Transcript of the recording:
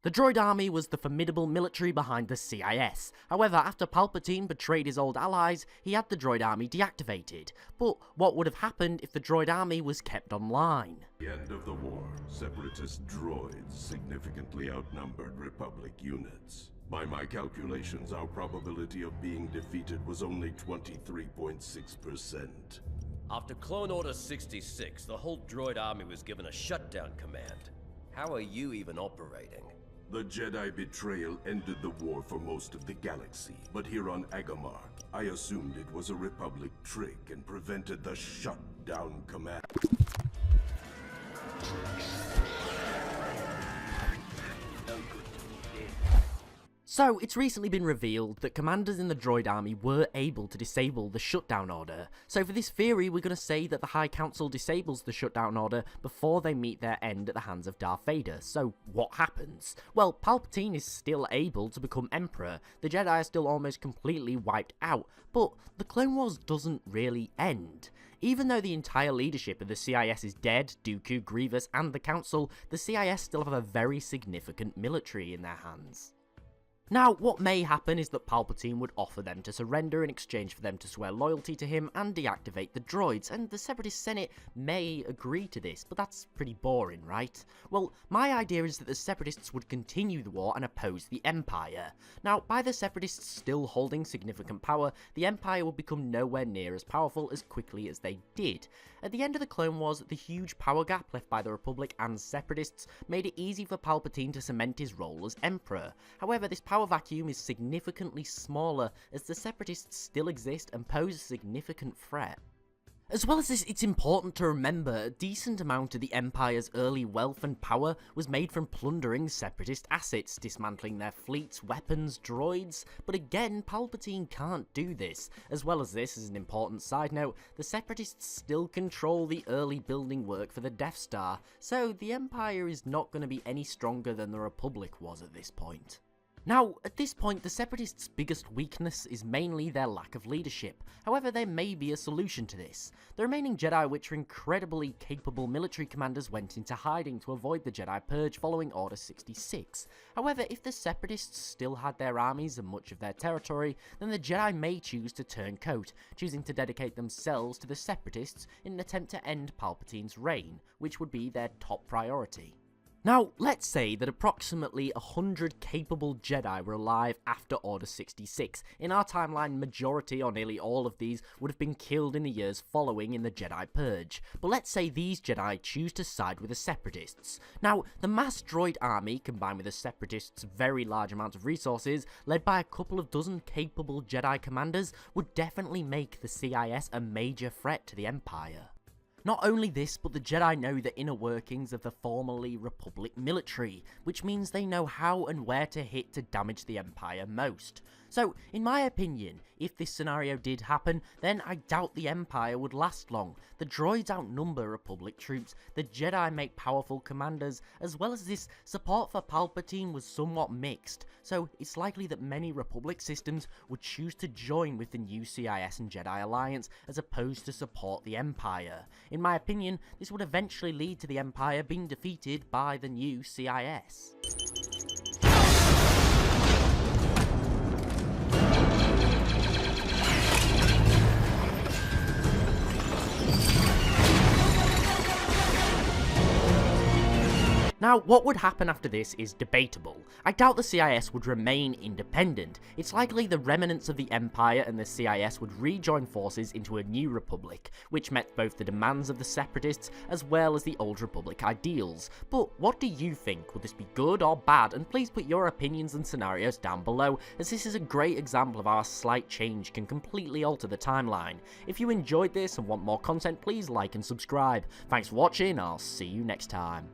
The Droid Army was the formidable military behind the CIS. However, after Palpatine betrayed his old allies, he had the Droid Army deactivated. But what would have happened if the Droid Army was kept online? At the end of the war, Separatist droids significantly outnumbered Republic units. By my calculations, our probability of being defeated was only 23.6%. After Clone Order 66, the whole Droid Army was given a shutdown command. How are you even operating? The Jedi betrayal ended the war for most of the galaxy, but here on Agamar, I assumed it was a Republic trick and prevented the shutdown command. So, it's recently been revealed that commanders in the Droid Army were able to disable the shutdown order. So for this theory, we're going to say that the High Council disables the shutdown order before they meet their end at the hands of Darth Vader. So what happens? Well, Palpatine is still able to become Emperor, the Jedi are still almost completely wiped out, but the Clone Wars doesn't really end. Even though the entire leadership of the CIS is dead, Dooku, Grievous and the Council, the CIS still have a very significant military in their hands. Now, what may happen is that Palpatine would offer them to surrender in exchange for them to swear loyalty to him and deactivate the droids, and the Separatist Senate may agree to this, but that's pretty boring, right? Well, my idea is that the Separatists would continue the war and oppose the Empire. Now, by the Separatists still holding significant power, the Empire would become nowhere near as powerful as quickly as they did. At the end of the Clone Wars, the huge power gap left by the Republic and Separatists made it easy for Palpatine to cement his role as Emperor. However, this power vacuum is significantly smaller as the Separatists still exist and pose a significant threat. As well as this, it's important to remember a decent amount of the Empire's early wealth and power was made from plundering Separatist assets, dismantling their fleets, weapons, droids, but again, Palpatine can't do this. As well as this, as an important side note, the Separatists still control the early building work for the Death Star, so the Empire is not going to be any stronger than the Republic was at this point. Now, at this point, the Separatists' biggest weakness is mainly their lack of leadership. However, there may be a solution to this. The remaining Jedi, which are incredibly capable military commanders, went into hiding to avoid the Jedi Purge following Order 66. However, if the Separatists still had their armies and much of their territory, then the Jedi may choose to turn coat, choosing to dedicate themselves to the Separatists in an attempt to end Palpatine's reign, which would be their top priority. Now, let's say that approximately 100 capable Jedi were alive after Order 66. In our timeline, majority or nearly all of these would have been killed in the years following in the Jedi Purge. But let's say these Jedi choose to side with the Separatists. Now, the mass droid army, combined with the Separatists' very large amount of resources, led by a couple of dozen capable Jedi commanders, would definitely make the CIS a major threat to the Empire. Not only this, but the Jedi know the inner workings of the formerly Republic military, which means they know how and where to hit to damage the Empire most. So, in my opinion, if this scenario did happen, then I doubt the Empire would last long. The droids outnumber Republic troops, the Jedi make powerful commanders, as well as this, support for Palpatine was somewhat mixed, so it's likely that many Republic systems would choose to join with the new CIS and Jedi alliance as opposed to support the Empire. In my opinion, this would eventually lead to the Empire being defeated by the new CIS. Now, what would happen after this is debatable. I doubt the CIS would remain independent. It's likely the remnants of the Empire and the CIS would rejoin forces into a new Republic, which met both the demands of the Separatists as well as the Old Republic ideals. But what do you think? Would this be good or bad? And please put your opinions and scenarios down below, as this is a great example of how a slight change can completely alter the timeline. If you enjoyed this and want more content, please like and subscribe. Thanks for watching, I'll see you next time.